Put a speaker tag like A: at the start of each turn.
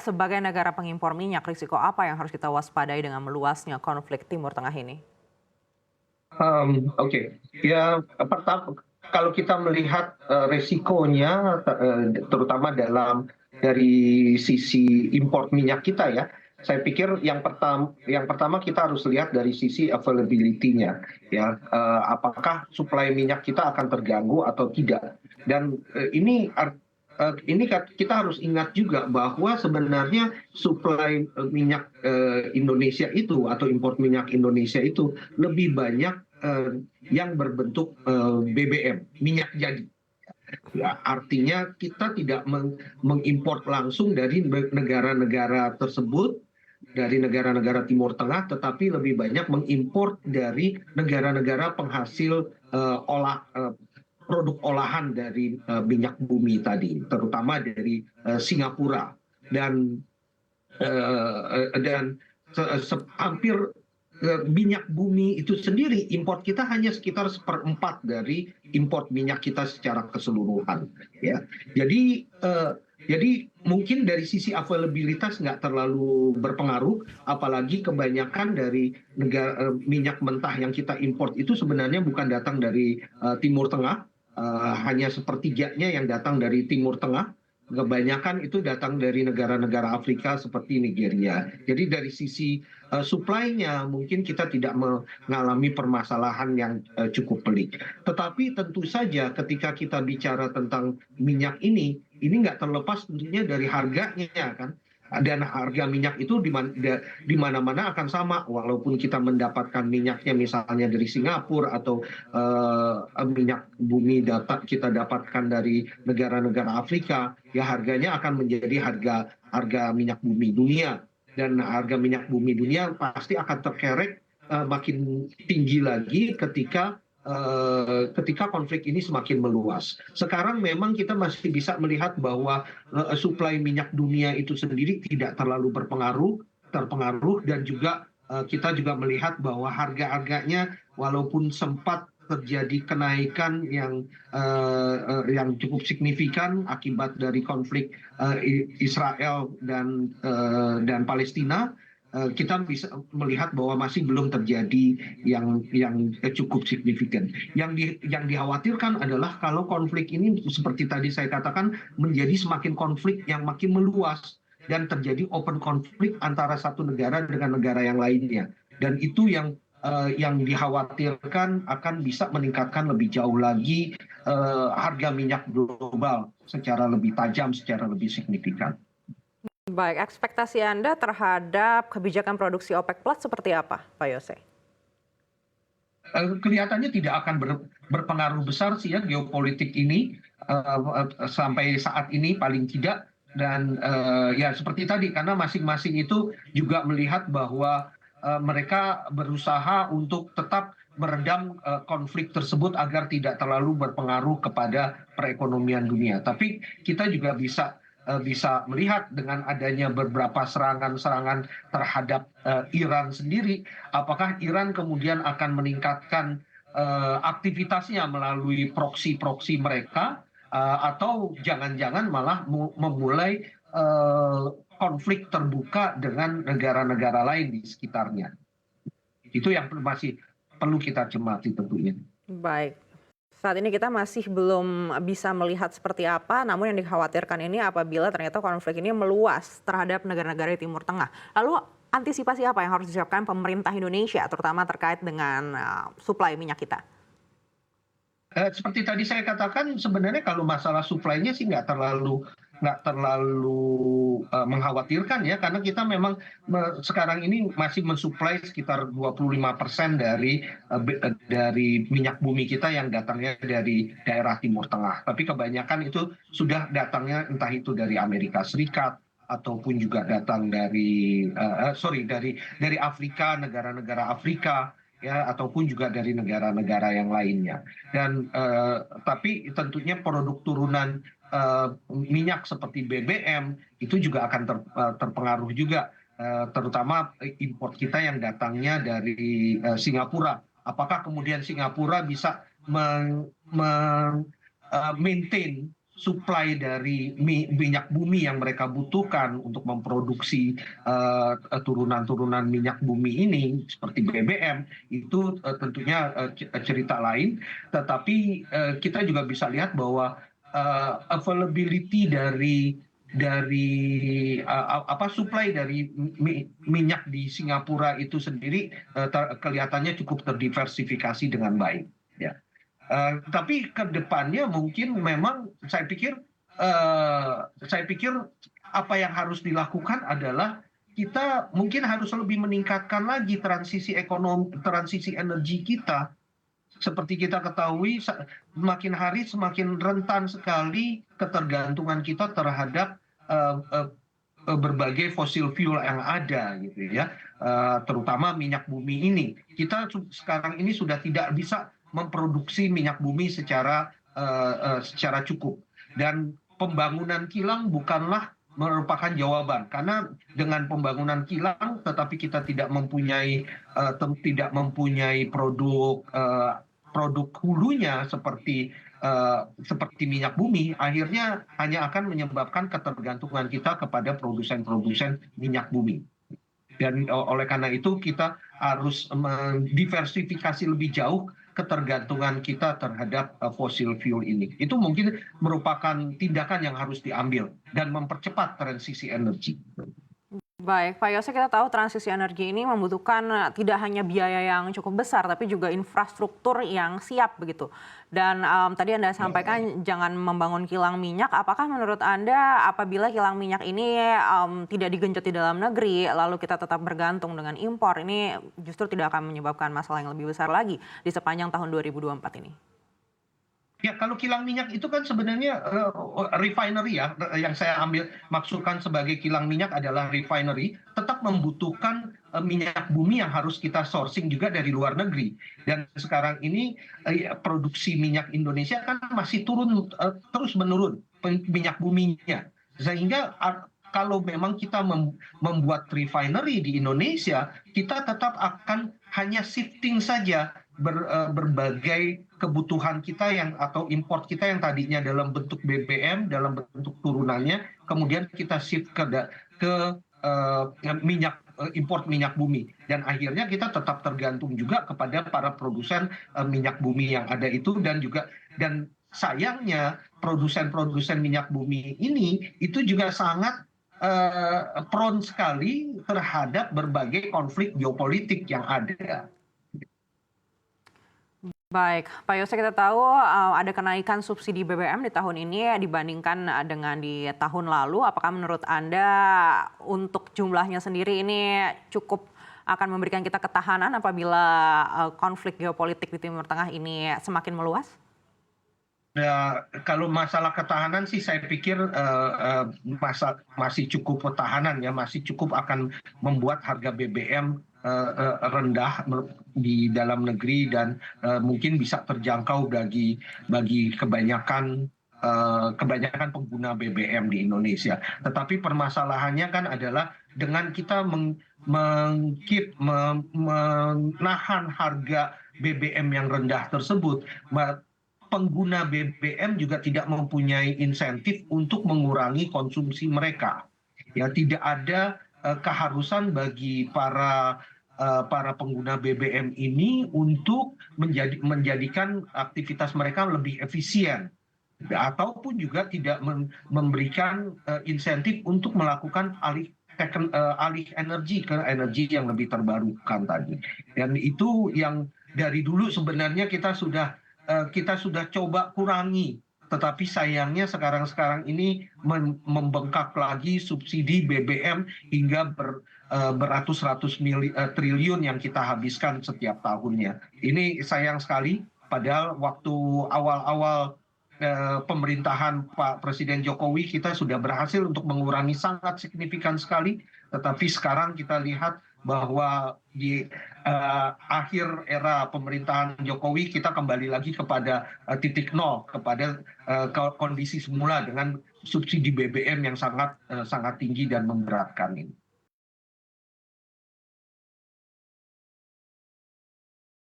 A: Sebagai negara pengimpor minyak, risiko apa yang harus kita waspadai dengan meluasnya konflik Timur Tengah ini?
B: Oke. Ya, pertama kalau kita melihat, resikonya, terutama dari sisi import minyak kita ya, saya pikir yang pertama kita harus lihat dari sisi availability-nya ya, apakah suplai minyak kita akan terganggu atau tidak. Dan, kita harus ingat juga bahwa sebenarnya suplai, minyak, Indonesia itu atau import minyak Indonesia itu lebih banyak yang berbentuk BBM, minyak jadi. Ya, artinya kita tidak mengimpor langsung dari negara-negara tersebut, dari negara-negara Timur Tengah, tetapi lebih banyak mengimpor dari negara-negara penghasil produk olahan dari minyak bumi tadi, terutama dari Singapura dan hampir minyak bumi itu sendiri import kita hanya sekitar seperempat dari import minyak kita secara keseluruhan ya. Jadi mungkin dari sisi availabilitas nggak terlalu berpengaruh, apalagi kebanyakan dari minyak mentah yang kita import itu sebenarnya bukan datang dari Timur Tengah, hanya sepertiganya yang datang dari Timur Tengah. Kebanyakan itu datang dari negara-negara Afrika seperti Nigeria. Jadi dari sisi supply-nya mungkin kita tidak mengalami permasalahan yang cukup pelik. Tetapi tentu saja ketika kita bicara tentang minyak ini nggak terlepas tentunya dari harganya kan. Dan harga minyak itu di mana-mana akan sama, walaupun kita mendapatkan minyaknya misalnya dari Singapura atau minyak bumi kita dapatkan dari negara-negara Afrika, ya harganya akan menjadi harga harga minyak bumi dunia. Dan harga minyak bumi dunia pasti akan terkerek makin tinggi lagi ketika konflik ini semakin meluas. Sekarang memang kita masih bisa melihat bahwa suplai minyak dunia itu sendiri tidak terlalu terpengaruh, dan juga kita juga melihat bahwa harga-harganya walaupun sempat terjadi kenaikan yang cukup signifikan akibat dari konflik Israel dan Palestina, kita bisa melihat bahwa masih belum terjadi yang cukup signifikan. Yang dikhawatirkan adalah kalau konflik ini seperti tadi saya katakan menjadi semakin konflik yang makin meluas dan terjadi open konflik antara satu negara dengan negara yang lainnya. Dan itu yang dikhawatirkan akan bisa meningkatkan lebih jauh lagi harga minyak global secara lebih tajam, secara lebih signifikan.
A: Baik, ekspektasi Anda terhadap kebijakan produksi OPEC Plus seperti apa, Pak Yose?
B: Kelihatannya tidak akan berpengaruh besar sih ya geopolitik ini sampai saat ini paling tidak. Dan ya seperti tadi, karena masing-masing itu juga melihat bahwa mereka berusaha untuk tetap meredam konflik tersebut agar tidak terlalu berpengaruh kepada perekonomian dunia. Tapi kita juga bisa melihat dengan adanya beberapa serangan-serangan terhadap Iran sendiri, apakah Iran kemudian akan meningkatkan aktivitasnya melalui proksi-proksi mereka, atau jangan-jangan malah memulai konflik terbuka dengan negara-negara lain di sekitarnya. Itu yang masih perlu kita cermati tentunya.
A: Baik, saat ini kita masih belum bisa melihat seperti apa, namun yang dikhawatirkan ini apabila ternyata konflik ini meluas terhadap negara-negara di Timur Tengah. Lalu antisipasi apa yang harus disiapkan pemerintah Indonesia, terutama terkait dengan suplai minyak kita?
B: Seperti tadi saya katakan, sebenarnya kalau masalah supply-nya sih nggak terlalu mengkhawatirkan ya, karena kita memang sekarang ini masih mensuplai sekitar 25% dari minyak bumi kita yang datangnya dari daerah Timur Tengah. Tapi kebanyakan itu sudah datangnya entah itu dari Amerika Serikat ataupun juga datang dari Afrika, negara-negara Afrika ya, ataupun juga dari negara-negara yang lainnya. Dan tapi tentunya produk turunan minyak seperti BBM itu juga akan terpengaruh juga, terutama import kita yang datangnya dari Singapura. Apakah kemudian Singapura bisa maintain supply dari minyak bumi yang mereka butuhkan untuk memproduksi turunan-turunan minyak bumi ini seperti BBM itu tentunya cerita lain. Tetapi kita juga bisa lihat bahwa availability dari supply dari minyak di Singapura itu sendiri kelihatannya cukup terdiversifikasi dengan baik. Ya. Tapi ke depannya mungkin memang saya pikir apa yang harus dilakukan adalah kita mungkin harus lebih meningkatkan lagi transisi ekonomi, transisi energi kita. Seperti kita ketahui, semakin hari semakin rentan sekali ketergantungan kita terhadap berbagai fosil fuel yang ada, gitu ya, terutama minyak bumi ini. Kita sekarang ini sudah tidak bisa memproduksi minyak bumi secara cukup, dan pembangunan kilang bukanlah merupakan jawaban, karena dengan pembangunan kilang tetapi kita tidak mempunyai produk hulunya seperti minyak bumi, akhirnya hanya akan menyebabkan ketergantungan kita kepada produsen-produsen minyak bumi. Dan oleh karena itu kita harus mendiversifikasi lebih jauh ketergantungan kita terhadap fosil fuel ini. Itu mungkin merupakan tindakan yang harus diambil dan mempercepat transisi energi.
A: Baik, Pak Yose, kita tahu transisi energi ini membutuhkan tidak hanya biaya yang cukup besar, tapi juga infrastruktur yang siap begitu. Dan tadi Anda sampaikan jangan membangun kilang minyak. Apakah menurut Anda apabila kilang minyak ini tidak digenjot di dalam negeri, lalu kita tetap bergantung dengan impor, ini justru tidak akan menyebabkan masalah yang lebih besar lagi di sepanjang tahun 2024 ini?
B: Ya, kalau kilang minyak itu kan sebenarnya refinery ya, yang saya maksudkan sebagai kilang minyak adalah refinery, tetap membutuhkan minyak bumi yang harus kita sourcing juga dari luar negeri. Dan sekarang ini produksi minyak Indonesia kan masih terus menurun minyak buminya. Sehingga kalau memang kita membuat refinery di Indonesia, kita tetap akan hanya shifting saja berbagai kebutuhan kita atau import kita yang tadinya dalam bentuk BBM, dalam bentuk turunannya, kemudian kita shift ke import minyak bumi, dan akhirnya kita tetap tergantung juga kepada para produsen minyak bumi yang ada itu, dan sayangnya produsen-produsen minyak bumi ini itu juga sangat prone sekali terhadap berbagai konflik geopolitik yang ada.
A: Baik, Pak Yose, kita tahu ada kenaikan subsidi BBM di tahun ini dibandingkan dengan di tahun lalu. Apakah menurut Anda untuk jumlahnya sendiri ini cukup akan memberikan kita ketahanan apabila konflik geopolitik di Timur Tengah ini semakin meluas?
B: Ya, kalau masalah ketahanan sih saya pikir masih cukup ketahanan ya, masih cukup akan membuat harga BBM rendah di dalam negeri, dan mungkin bisa terjangkau bagi kebanyakan pengguna BBM di Indonesia. Tetapi permasalahannya kan adalah dengan kita menahan harga BBM yang rendah tersebut, pengguna BBM juga tidak mempunyai insentif untuk mengurangi konsumsi mereka. Ya, tidak ada keharusan bagi para pengguna BBM ini untuk menjadikan aktivitas mereka lebih efisien, ataupun juga tidak memberikan insentif untuk melakukan alih energi ke energi yang lebih terbarukan tadi. Dan itu yang dari dulu sebenarnya kita sudah coba kurangi, tetapi sayangnya sekarang ini membengkak lagi subsidi BBM hingga beratus-ratus triliun yang kita habiskan setiap tahunnya. Ini sayang sekali, padahal waktu awal-awal pemerintahan Pak Presiden Jokowi kita sudah berhasil untuk mengurangi sangat signifikan sekali, tetapi sekarang kita lihat bahwa di akhir era pemerintahan Jokowi kita kembali lagi kepada titik nol, kepada kondisi semula dengan subsidi BBM yang sangat tinggi dan memberatkan ini.